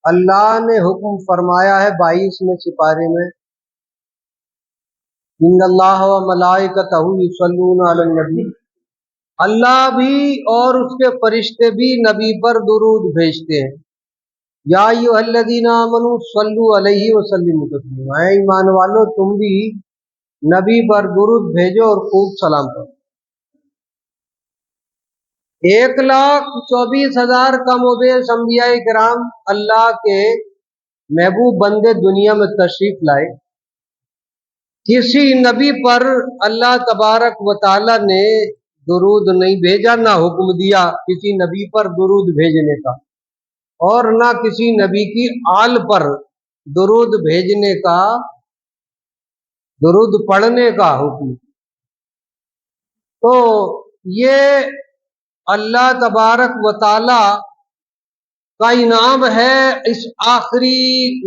اللہ نے حکم فرمایا ہے 22ویں سپارے میں، ان اللہ و ملائکتہ یصلون علی النبی، اللہ بھی اور اس کے فرشتے بھی نبی پر درود بھیجتے ہیں۔ یا ایھا الذین آمنوا صلوا علیہ وسلموا تسلیما، اے ایمان والو تم بھی نبی پر درود بھیجو اور خوب سلام کرو۔ 1,24,000 کم و بیش انبیاء کرام اللہ کے محبوب بندے دنیا میں تشریف لائے، کسی نبی پر اللہ تبارک و تعالی نے درود نہیں بھیجا، نہ حکم دیا کسی نبی پر درود بھیجنے کا، اور نہ کسی نبی کی آل پر درود بھیجنے کا، درود پڑھنے کا حکم۔ تو یہ اللہ تبارک و تعالی کا انعام ہے اس آخری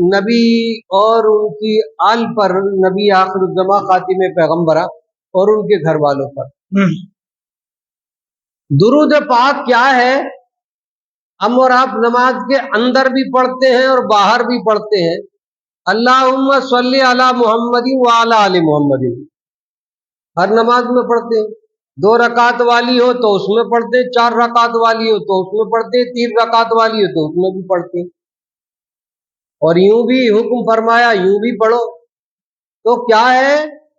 نبی اور ان کی آل پر، نبی آخر الزماں خاتم پیغمبرہ اور ان کے گھر والوں پر۔ درود پاک کیا ہے؟ ہم اور آپ نماز کے اندر بھی پڑھتے ہیں اور باہر بھی پڑھتے ہیں۔ اللہم صلی علی محمد وعلی آل محمد، ہر نماز میں پڑھتے ہیں۔ 2 رکعت والی ہو تو اس میں پڑھتے ہیں، 4 رکعت والی ہو تو اس میں پڑھتے ہیں، 3 رکعت والی ہو تو اس میں بھی پڑھتے ہیں، اور یوں بھی حکم فرمایا یوں بھی پڑھو۔ تو کیا ہے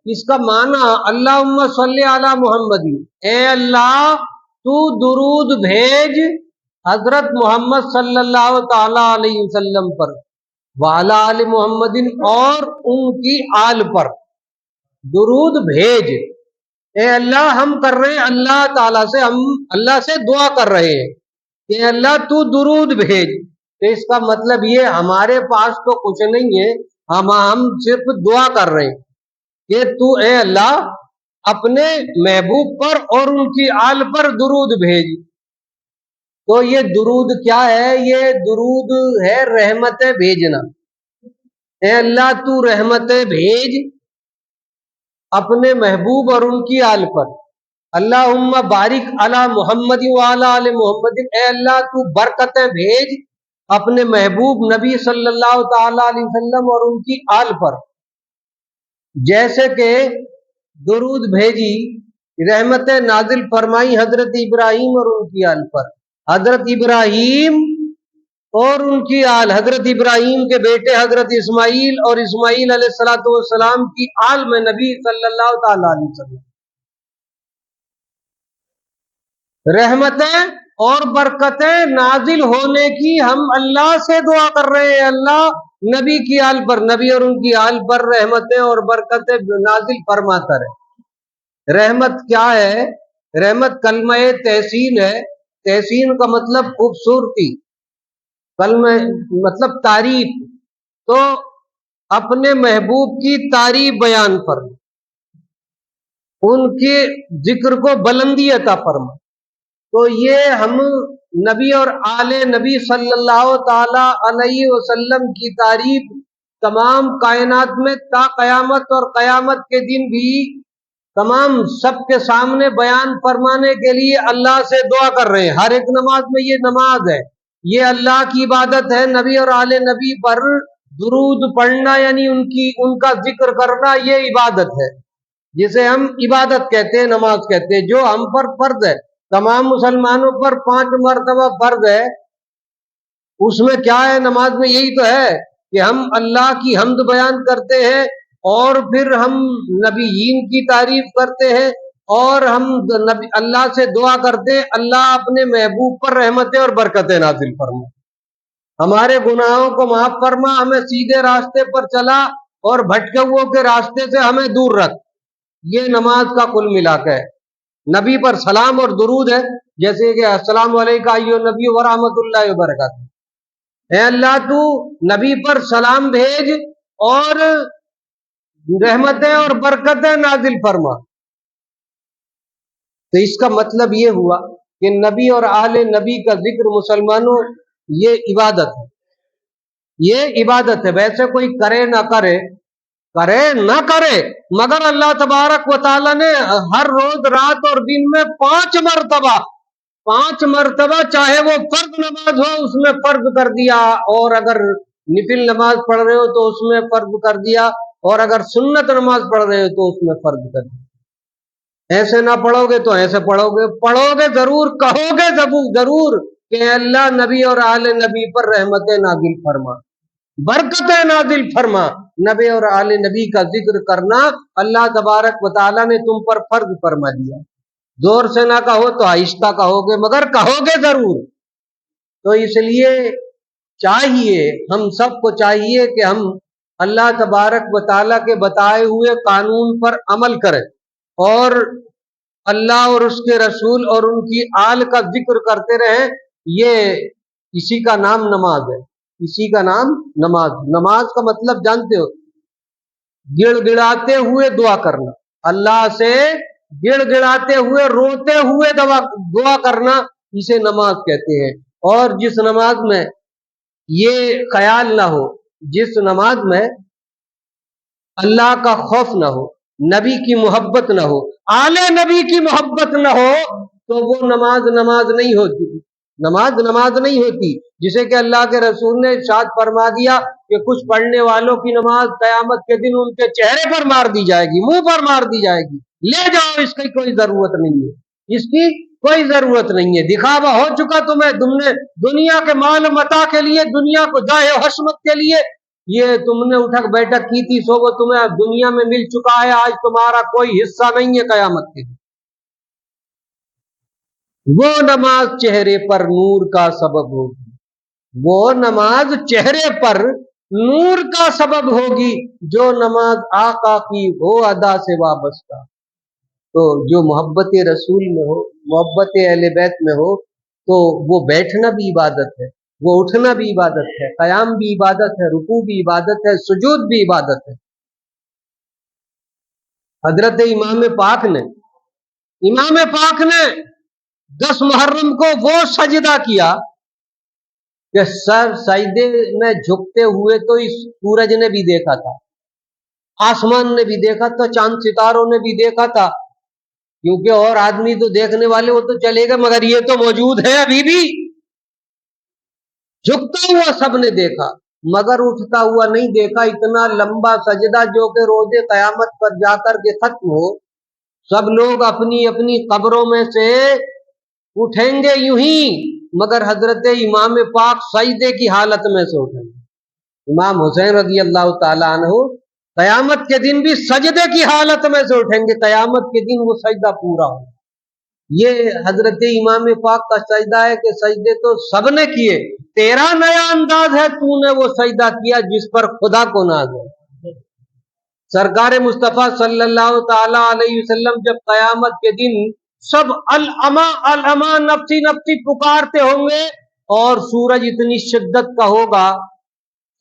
اس کا معنی؟ اللہم صلی علی محمد، اے اللہ تو درود بھیج حضرت محمد صلی اللہ تعالی علیہ وسلم پر، وعلی آل محمد اور ان کی آل پر درود بھیج۔ اے اللہ ہم کر رہے ہیں اللہ تعالیٰ سے، ہم اللہ سے دعا کر رہے ہیں کہ اللہ تو درود بھیج۔ تو اس کا مطلب یہ ہمارے پاس تو کچھ نہیں ہے، ہم صرف دعا کر رہے ہیں کہ تو اے اللہ اپنے محبوب پر اور ان کی آل پر درود بھیج۔ تو یہ درود کیا ہے؟ یہ درود ہے رحمتیں بھیجنا۔ اے اللہ تو رحمتیں بھیج اپنے محبوب اور ان کی آل پر۔ اللہم بارک علی محمد وعلی آل محمد، اے اللہ تو برکتیں بھیج اپنے محبوب نبی صلی اللہ تعالی علیہ وسلم اور ان کی آل پر۔ جیسے کہ درود بھیجی، رحمتیں نازل فرمائی حضرت ابراہیم اور ان کی آل پر، حضرت ابراہیم اور ان کی آل، حضرت ابراہیم کے بیٹے حضرت اسماعیل اور اسماعیل علیہ السلام کی آل میں نبی صلی اللہ تعالی علیہ وسلم۔ رحمتیں اور برکتیں نازل ہونے کی ہم اللہ سے دعا کر رہے ہیں، اللہ نبی کی آل پر، نبی اور ان کی آل پر رحمتیں اور برکتیں نازل فرماتا رہے۔ رحمت کیا ہے؟ رحمت کلمہ تحسین ہے۔ تحسین کا مطلب خوبصورتی، کلمہ مطلب تعریف۔ تو اپنے محبوب کی تعریف بیان فرما، ان کے ذکر کو بلندی عطا فرما۔ تو یہ ہم نبی اور آل نبی صلی اللہ تعالی علیہ وسلم کی تعریف تمام کائنات میں تا قیامت اور قیامت کے دن بھی تمام سب کے سامنے بیان فرمانے کے لیے اللہ سے دعا کر رہے ہیں۔ ہر ایک نماز میں یہ نماز ہے، یہ اللہ کی عبادت ہے۔ نبی اور آل نبی پر درود پڑھنا یعنی ان کا ذکر کرنا، یہ عبادت ہے جسے ہم عبادت کہتے ہیں، نماز کہتے ہیں، جو ہم پر فرض ہے، تمام مسلمانوں پر 5 مرتبہ فرض ہے۔ اس میں کیا ہے؟ نماز میں یہی تو ہے کہ ہم اللہ کی حمد بیان کرتے ہیں، اور پھر ہم نبیین کی تعریف کرتے ہیں، اور ہم اللہ سے دعا کرتے ہیں اللہ اپنے محبوب پر رحمتیں اور برکتیں نازل فرما، ہمارے گناہوں کو معاف فرما، ہمیں سیدھے راستے پر چلا اور بھٹکے ہوئے کے راستے سے ہمیں دور رکھ۔ یہ نماز کا کل ملا کے ہے۔ نبی پر سلام اور درود ہے، جیسے کہ السلام علیکم ایھا النبی ورحمۃ اللہ وبرکاتہ۔ اے اللہ تو نبی پر سلام بھیج اور رحمتیں اور برکتیں نازل فرما۔ تو اس کا مطلب یہ ہوا کہ نبی اور آل نبی کا ذکر مسلمانوں یہ عبادت ہے، یہ عبادت ہے۔ ویسے کوئی کرے نہ کرے، کرے نہ کرے، مگر اللہ تبارک و تعالی نے ہر روز رات اور دن میں 5 مرتبہ 5 मरतबा, चाहे वो फर्ज नमाज हो उसमें फर्ज कर दिया, और अगर निफिल नमाज पढ़ रहे हो तो उसमें फर्ज कर दिया, और अगर सुन्नत नमाज पढ़ रहे हो तो उसमें फर्ज कर दिया। ऐसे ना पढ़ोगे तो ऐसे पढ़ोगे, पढ़ोगे जरूर, कहोगे जरूर कि अल्लाह नबी और आले नबी पर रहमत नाजिल फरमा, बरकत नाजिल फरमा। नबी और आले नबी का जिक्र करना अल्लाह तबारक व तआला ने तुम पर फर्ज फरमा दिया। जोर से ना कहो तो आहिस्ता कहोगे, मगर कहोगे जरूर। तो इसलिए चाहिए, हम सबको चाहिए कि हम अल्लाह तबारक व तआला के बताए हुए कानून पर अमल करें, और अल्लाह और उसके रसूल और उनकी आल का जिक्र करते रहें। ये इसी का नाम नमाज है, इसी का नाम नमाज। नमाज का मतलब जानते हो, गिड़गिड़ाते हुए दुआ करना, अल्लाह से गिड़गिड़ाते हुए, रोते हुए दुआ करना, इसे नमाज कहते हैं। और जिस नमाज में ये ख्याल ना हो, जिस नमाज में अल्लाह का खौफ ना हो, नबी की मोहब्बत ना हो, आले नबी की मोहब्बत ना हो, तो वो नमाज नमाज नहीं होती, नमाज नमाज नहीं होती। जिसे कि अल्लाह के रसूल ने इरशाद फरमा दिया कि कुछ पढ़ने वालों की नमाज कयामत के दिन उनके चेहरे पर मार दी जाएगी, मुंह पर मार दी जाएगी। ले जाओ, इसकी कोई जरूरत नहीं है, इसकी कोई जरूरत नहीं है। दिखावा हो चुका तुम्हें, तुमने दुनिया के माल मता के लिए, दुनिया को जाहे हशमत के लिए ये तुमने उठक बैठक की थी, सो वो तुम्हें दुनिया में मिल चुका है। आज तुम्हारा कोई हिस्सा नहीं है कयामत के दिन। वो नमाज चेहरे पर नूर का सबब होगी, वो नमाज चेहरे पर नूर का सबब होगी, जो नमाज आका की हो अदा से वाबस्ता। तो जो मोहब्बत रसूल में हो, मोहब्बत अहले बैत में हो, तो वो बैठना भी इबादत है, वो उठना भी इबादत है, कयाम भी इबादत है, रुकू भी इबादत है, सुजूद भी इबादत है। हजरत इमाम पाक ने 10 मुहर्रम को वो सजदा किया कि सर सजदे में झुकते हुए तो इस सूरज ने भी देखा था, आसमान ने भी देखा था, चांद सितारों ने भी देखा था, क्योंकि और आदमी तो देखने वाले वो तो चले गए, मगर ये तो मौजूद है अभी भी। झुकता हुआ सबने देखा, मगर उठता हुआ नहीं देखा। इतना लंबा सजदा जो कि रोजे कयामत पर जाकर के खत्म हो, सब लोग अपनी अपनी कब्रों में से उठेंगे यूं ही, मगर हजरत इमाम पाक सजदे की हालत में से उठेंगे। इमाम हुसैन रज़ी अल्लाह ताला अन्हु कयामत के दिन भी सजदे की हालत में से उठेंगे, कयामत के दिन वो सजदा पूरा हो। ये हजरत इमाम पाक का सजदा है कि सजदे तो सबने किए, तेरा नया अंदाज है, तूने वो सजदा किया जिस पर खुदा को नाज है। सरकार मुस्तफा सल्लल्लाहु ताला अलैहि वसल्लम जब कयामत के दिन सब अल अमा नफ्सी नफ्सी पुकारते होंगे, और सूरज इतनी शिद्दत का होगा,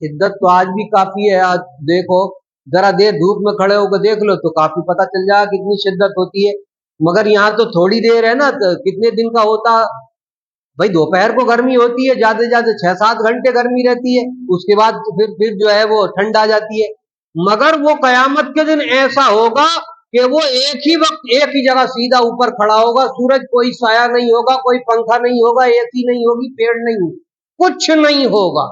शिद्दत तो आज भी काफी है। आज देखो, जरा देर धूप में खड़े होकर देख लो तो काफी पता चल जाएगा कितनी शिद्दत होती है। मगर यहाँ तो थोड़ी देर है ना, तो कितने दिन का होता भाई। दोपहर को गर्मी होती है, ज्यादा से ज्यादा 6-7 घंटे गर्मी रहती है, उसके बाद तो फिर जो है वो ठंड आ जाती है। मगर वो कयामत के दिन ऐसा होगा कि वो एक ही वक्त एक ही जगह सीधा ऊपर खड़ा होगा, सूरज कोई साया नहीं होगा, कोई पंखा नहीं होगा, एसी नहीं होगी, पेड़ नहीं, कुछ नहीं होगा,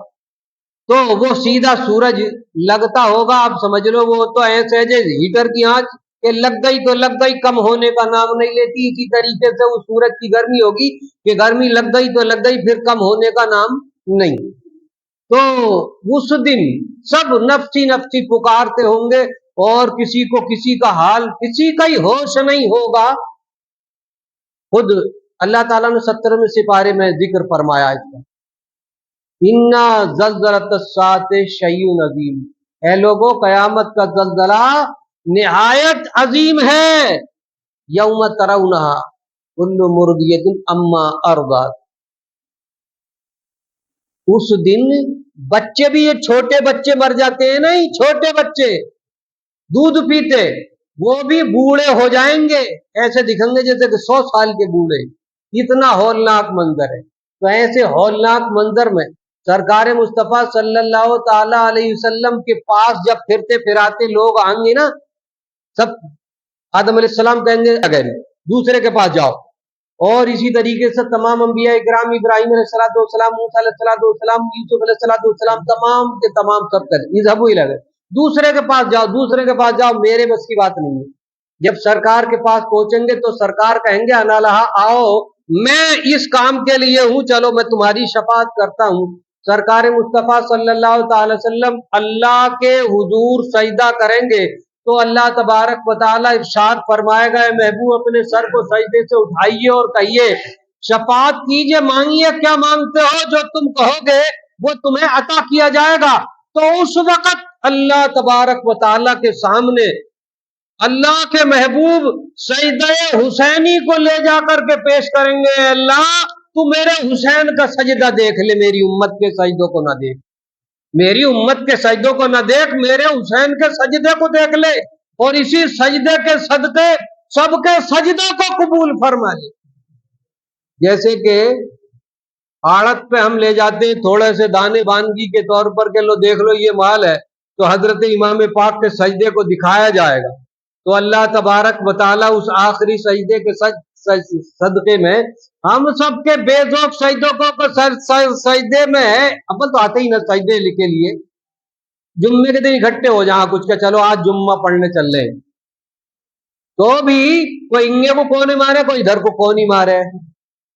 तो वो सीधा सूरज लगता होगा। आप समझ लो वो तो ऐसे जैसे हीटर की आंच के लग गई तो लग गई, कम होने का नाम नहीं लेती। इसी तरीके से उस सूरज की गर्मी होगी कि गर्मी लग गई तो लग गई, फिर कम होने का नाम नहीं। तो उस दिन सब नफ्सी नफ्सी पुकारते होंगे, और किसी को किसी का हाल, किसी का ही होश नहीं होगा। खुद अल्लाह ताला ने 17वें सिपारे में जिक्र फरमाया इसका, इन्ना ज़ल्ज़लत अस्साअति शैउन अज़ीम। ऐ लोगों, कयामत का जल्जला निहायत अजीम है। यौम तरौनहा कुल्लु मुर्दियतिन अम्मा अर्ज़अत। उस दिन बच्चे भी, ये छोटे बच्चे मर जाते हैं, नहीं, छोटे बच्चे दूध पीते, वो भी बूढ़े हो जाएंगे, ऐसे दिखेंगे जैसे कि 100 साल के बूढ़े। इतना हौलनाक मंजर है। तो ऐसे हौलनाक मंजर में सरकार मुस्तफा सल्लल्लाहु ताला अलैहि वसल्लम के पास जब फिरते फिराते लोग आएंगे ना, सब आदम अलैहिस्सलाम कहेंगे अगर दूसरे के पास जाओ, اور اسی طریقے سے تمام انبیاء اکرام ابراہیم علیہ السلام، موسیٰ علیہ السلام، یوسف علیہ السلام، تمام کے تمام سب کر اذهبوا الی غیر، دوسرے کے پاس جاؤ، دوسرے کے پاس جاؤ، میرے بس کی بات نہیں ہے۔ جب سرکار کے پاس پہنچیں گے تو سرکار کہیں گے انا لہا، آؤ میں اس کام کے لیے ہوں، چلو میں تمہاری شفاعت کرتا ہوں۔ سرکار مصطفیٰ صلی اللہ تعالی وسلم اللہ کے حضور سجدہ کریں گے تو اللہ تبارک و تعالی ارشاد فرمائے گا، اے محبوب اپنے سر کو سجدے سے اٹھائیے اور کہیے شفاعت کیجئے، مانگیے، کیا مانگتے ہو جو تم کہو گے وہ تمہیں عطا کیا جائے گا۔ تو اس وقت اللہ تبارک و تعالی کے سامنے اللہ کے محبوب سجدہ حسینی کو لے جا کر کے پیش کریں گے، اللہ تو میرے حسین کا سجدہ دیکھ لے، میری امت کے سجدوں کو نہ دیکھ، میری امت کے سجدوں کو نہ دیکھ، میرے حسین کے سجدے کو دیکھ لے، اور اسی سجدے کے صدقے سب کے سجدوں کو قبول فرما لے۔ جیسے کہ آڑت پہ ہم لے جاتے ہیں تھوڑے سے دانے بانگی کے طور پر کہ لو دیکھ لو یہ مال ہے، تو حضرت امام پاک کے سجدے کو دکھایا جائے گا، تو اللہ تبارک و تعالیٰ اس آخری سجدے کے صدقے میں ہم سب کے بے ذوق سجدوں کو سجدے میں ہے، اپن تو آتے ہی نہ سجدے کے لیے، جمعے کے دن اکٹھے ہو جہاں کچھ کہ چلو آج جمعہ پڑھنے چل رہے ہیں، تو بھی کوئی انگے کو کون مارے، کوئی ادھر کو کون ہی مارے،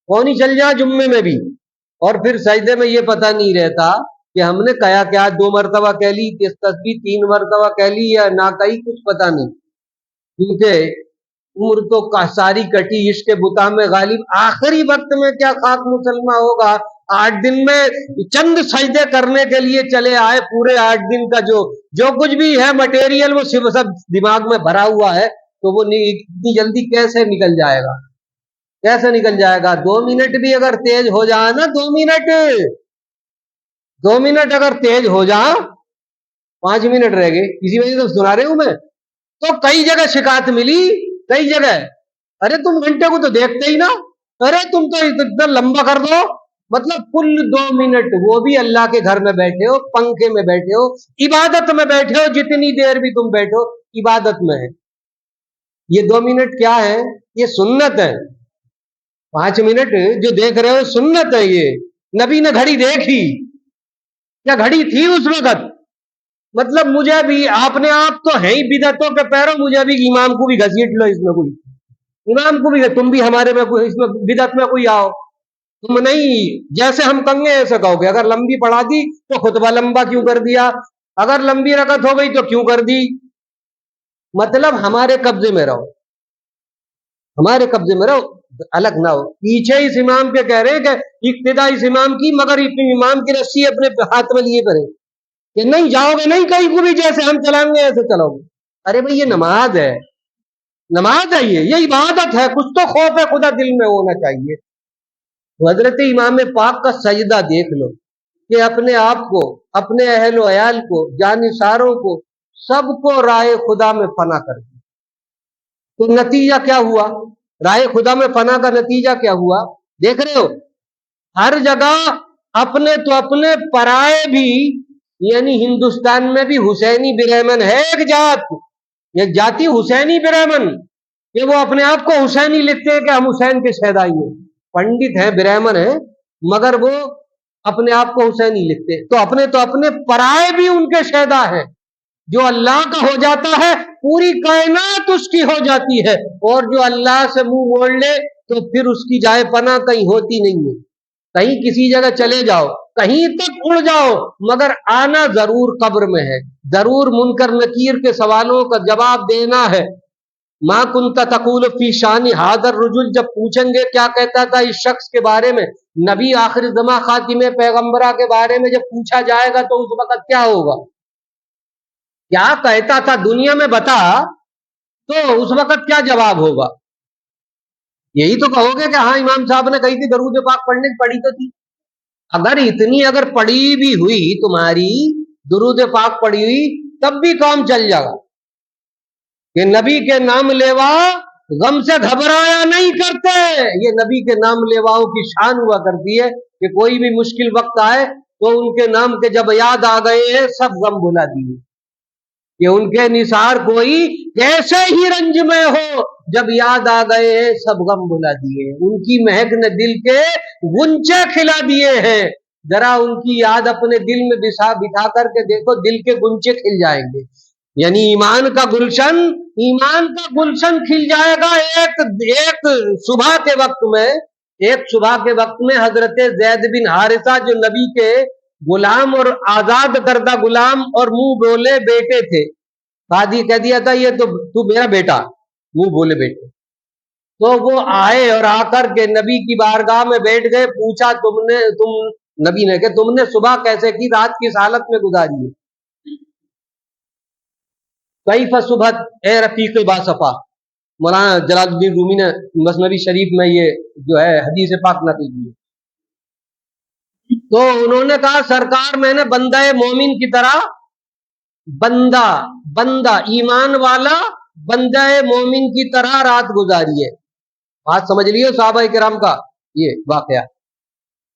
کون ہی چل جائے جمعے میں بھی، اور پھر سجدے میں یہ پتہ نہیں رہتا کہ ہم نے کیا 2 مرتبہ کہہ لی، تسبیح 3 مرتبہ کہہ لی یا نہ کہی، کچھ پتہ نہیں، کیونکہ عمر تو ساری کٹی عشق بتا میں غالب، آخری وقت میں کیا خاک مسلمہ ہوگا، 8 دن میں چند سجدے کرنے کے لیے چلے آئے، پورے 8 دن کا جو کچھ بھی ہے مٹیریل وہ سب دماغ میں بھرا ہوا ہے، تو وہ اتنی جلدی کیسے نکل جائے گا، کیسے نکل جائے گا؟ 2 منٹ بھی اگر تیز ہو جائے نا، 2 منٹ اگر تیز ہو جائے، 5 منٹ رہ گئے، اسی وجہ سے سنا رہے ہوں میں، تو کئی جگہ شکایت ملی، کئی جگہ، ارے تم گھنٹے کو تو دیکھتے ہی نا، ارے تم تو اتنا لمبا کر دو، مطلب کل 2 منٹ، وہ بھی اللہ کے گھر میں بیٹھے ہو، پنکھے میں بیٹھے ہو، عبادت میں بیٹھے ہو، جتنی دیر بھی تم بیٹھو عبادت میں ہے، یہ 2 منٹ کیا ہے؟ یہ سنت ہے، 5 منٹ جو دیکھ رہے ہو سنت ہے، یہ نبی نے گھڑی دیکھی یا گھڑی تھی اس وقت، مطلب مجھے بھی آپ نے آپ تو ہیں ہی بدعتوں کے پیروں، مجھے بھی امام کو بھی گھسیٹ لو، اس میں کوئی امام کو بھی، تم بھی ہمارے میں کوئی اس میں بدعت میں کوئی آؤ، تم نہیں جیسے ہم کنگے ایسے کہو گے، اگر لمبی پڑھا دی تو خطبہ لمبا کیوں کر دیا، اگر لمبی رکعت ہو گئی تو کیوں کر دی، مطلب ہمارے قبضے میں رہو، ہمارے قبضے میں رہو، الگ نہ ہو، پیچھے اس امام کے کہہ رہے ہیں کہ اقتدا اس امام کی، مگر امام کی رسی اپنے ہاتھ میں لیے کریں، کہ نہیں جاؤ گے نہیں کہیں کو بھی، جیسے ہم چلائیں گے ایسے چلو گے، ارے بھائی یہ نماز ہے، نماز ہے، یہ عبادت ہے، کچھ تو خوف ہے خدا دل میں ہونا چاہیے۔ حضرت امام پاک کا سجدہ دیکھ لو کہ اپنے آپ کو، اپنے اہل و عیال کو، جانثاروں کو، سب کو رائے خدا میں فنا کر دیا، تو نتیجہ کیا ہوا؟ رائے خدا میں فنا کا نتیجہ کیا ہوا؟ دیکھ رہے ہو ہر جگہ اپنے تو اپنے، پرائے بھی، یعنی ہندوستان میں بھی حسینی برہمن ہے ایک جاتی حسینی برہمن، کہ وہ اپنے آپ کو حسینی لکھتے ہیں کہ ہم حسین کے شہدائی ہیں، پنڈت ہیں، برہمن ہیں، مگر وہ اپنے آپ کو حسینی لکھتے، تو اپنے پرائے بھی ان کے شہدا ہیں، جو اللہ کا ہو جاتا ہے پوری کائنات اس کی ہو جاتی ہے، اور جو اللہ سے منہ موڑ لے تو پھر اس کی جائے پناہ کہیں ہوتی نہیں ہے، کہیں کسی جگہ چلے جاؤ، کہیں تک اڑ جاؤ، مگر آنا ضرور قبر میں ہے، ضرور منکر نکیر کے سوالوں کا جواب دینا ہے۔ ما کنت تقول فی شان ھذا الرجل، جب پوچھیں گے کیا کہتا تھا اس شخص کے بارے میں، نبی آخر زمان خاتم پیغمبرہ کے بارے میں جب پوچھا جائے گا تو اس وقت کیا ہوگا، کیا کہتا تھا دنیا میں بتا، تو اس وقت کیا جواب ہوگا؟ یہی تو کہو گے کہ ہاں امام صاحب نے کہی تھی درود پاک پڑھنے کی، پڑھی تو تھی، اگر پڑھی بھی ہوئی تمہاری، درود پاک پڑھی ہوئی، تب بھی کام چل جائے گا کہ نبی کے نام لیوا غم سے گھبرایا نہیں کرتے، یہ نبی کے نام لیواؤں کی شان ہوا کرتی ہے کہ کوئی بھی مشکل وقت آئے تو ان کے نام کے جب یاد آ گئے سب غم بھلا دیے، کہ उनके निसार कोई कैसे ही रंज में हो, जब याद आ गए सब गम भुला दिए। उनकी महक ने दिल के गुंचे खिला दिए हैं। जरा उनकी याद अपने दिल में बिठा करके देखो, दिल के गुंचे खिल जाएंगे। यानी ईमान का गुलशन खिल जाएगा। एक सुबह के वक्त में हजरत ज़ैद बिन हारिसा, जो नबी के गुलाम और आजाद करदा गुलाम और मुंह बोले बेटे थे, कह दिया था ये तो तू मेरा बेटा, मुंह बोले बेटे। तो वो आए और आकर के नबी की बारगाह में बैठ गए। पूछा नबी ने कि तुमने सुबह कैसे की, रात किस हालत में गुजारी है? कैफ सुबह ए रफीक बासफा, मौलाना जलालुद्दीन रूमी ने मसनवी शरीफ में ये जो है हदीस पाक नकल की है। तो उन्होंने कहा सरकार मैंने बंदा मोमिन की तरह, बंदा ईमान वाला बंदा मोमिन की तरह रात गुजारी है। बात समझ लियो साहबा किराम का ये वाकया।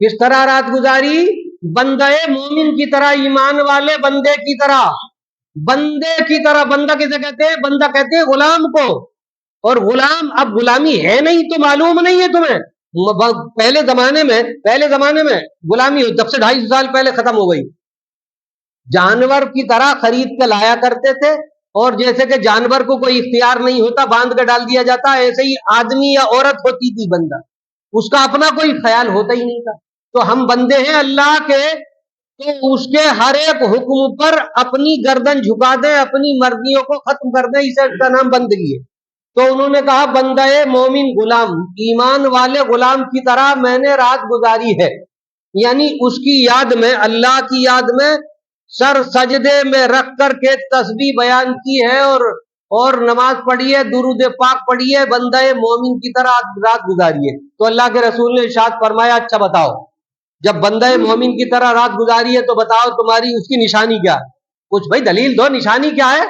किस तरह रात गुजारी? बंदा मोमिन की तरह, ईमान वाले बंदे की तरह। बंदा किसे कहते हैं? बंदा कहते हैं गुलाम को। और गुलाम, अब गुलामी है नहीं तो मालूम नहीं है तुम्हें। पहले जमाने में गुलामी जब से 250 साल पहले खत्म हो गई। जानवर की तरह खरीद के लाया करते थे, और जैसे कि जानवर को कोई इख्तियार नहीं होता, बांध के डाल दिया जाता, ऐसे ही आदमी या औरत होती थी बंदा, उसका अपना कोई ख्याल होता ही नहीं था। तो हम बंदे हैं अल्लाह के, तो उसके हर एक हुक्म पर अपनी गर्दन झुका दे, अपनी मर्जियों को खत्म कर दे, इसे इसका नाम बंदगी है। तो उन्होंने कहा बंदे मोमिन गुलाम, ईमान वाले गुलाम की तरह मैंने रात गुजारी है। यानी उसकी याद में, अल्लाह की याद में सर सजदे में रख करके तस्बीह बयान की है और नमाज पढ़ी है, दुरूद पाक पढ़ी है, बंदे मोमिन की तरह रात गुजारी है। तो अल्लाह के रसूल ने इरशाद फरमाया, अच्छा बताओ, जब बंदे मोमिन की तरह रात गुजारी है तो बताओ तुम्हारी उसकी निशानी क्या है? कुछ भाई दलील दो, निशानी क्या है?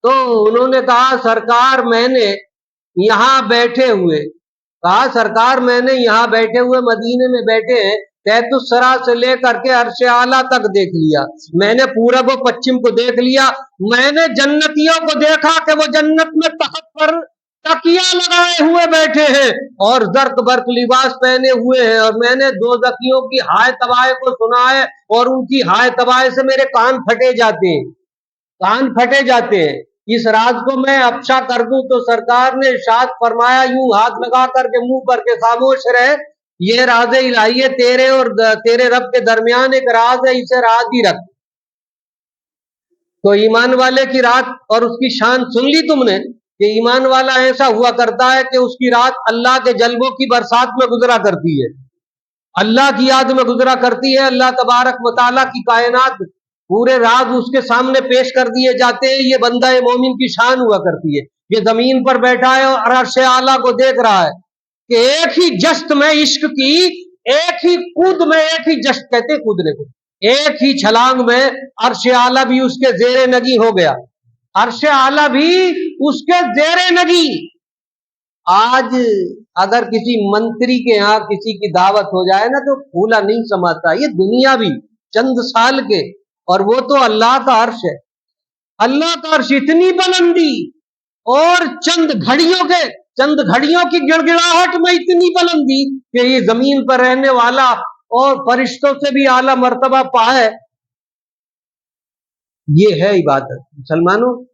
तो उन्होंने कहा सरकार मैंने यहाँ बैठे हुए मदीने में बैठे हैं, तैतुस्सरा से लेकर के अर्शे आला तक देख लिया मैंने, पूरब और पश्चिम को देख लिया मैंने, जन्नतियों को देखा कि वो जन्नत में तख्त पर तकिया लगाए हुए बैठे हैं और जर्क बर्क लिबास पहने हुए हैं, और मैंने दोज़खियों की हाय तबाह को सुना है, और उनकी हाय तबाह से मेरे कान फटे जाते हैं। इस राज को मैं अफशा कर दूं तो सरकार ने इरशाद फरमाया, यूं हाथ लगा करके मुंह पर के खामोश रहे, ये राज इलाही है, तेरे और तेरे रब के दरमियान एक राज है, इसे राज ही रख। तो ईमान वाले की रात और उसकी शान सुन ली तुमने कि ईमान वाला ऐसा हुआ करता है कि उसकी रात अल्लाह के जलवों की बरसात में गुजरा करती है, अल्लाह की याद में गुजरा करती है। अल्लाह तबारक व तआला की कायनात पूरे राज उसके सामने पेश कर दिए जाते हैं। ये बंदा मोमिन की शान हुआ करती है। ये जमीन पर बैठा है और अर्श आला को देख रहा है कि एक ही जश्त में इश्क की, एक ही कूद में, एक ही जश्त कहते हैं कूदने को, एक ही छलांग में अर्श आला भी उसके जेरे नगी हो गया, अर्श आला भी उसके जेरे नगी। आज अगर किसी मंत्री के यहाँ किसी की दावत हो जाए ना तो फूला नहीं समाता। ये दुनिया भी चंद साल के, और वो तो अल्लाह का अर्श है। अल्लाह का अर्श इतनी बुलंदी और चंद घड़ियों की गिड़गिड़ाहट में इतनी बुलंदी कि ये जमीन पर रहने वाला और फरिश्तों से भी आला मर्तबा पाए। ये है इबादत मुसलमानों,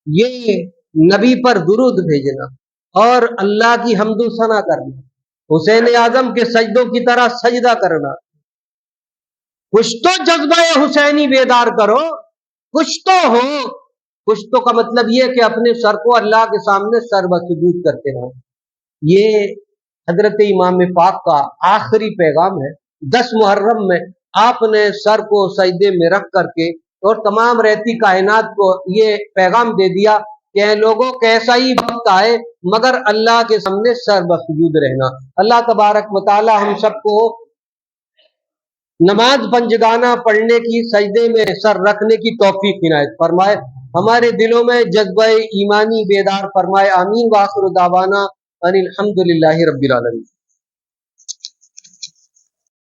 ये नबी पर दुरूद भेजना और अल्लाह की हम्दो सना करना, हुसैन आजम के सजदों की तरह सजदा करना। कुछ तो जज्बा हुसैनी बेदार करो, कुछ तो हो। कुछ तो का मतलब ये कि अपने सर को अल्लाह के सामने सर्वसुजूद करते रहो। ये हजरत इमाम पाक का आखिरी पैगाम है। 10 मुहर्रम में आपने सर को सजदे में रख करके और तमाम रहती कायनात को ये पैगाम दे दिया कि लोगों कैसा ही वक्त आए मगर अल्लाह के सामने सर्वसुजूद रहना। अल्लाह तबारक व तआला हम सबको नमाज पंजगाना पढ़ने की, सजदे में सर रखने की तौफीक इनायत फरमाए, हमारे दिलों में जज्बा ईमानी बेदार फरमाए। आमीन। व आखिर दावाना अनिल हम्दुलिल्लाहि रब्बिल आलमीन।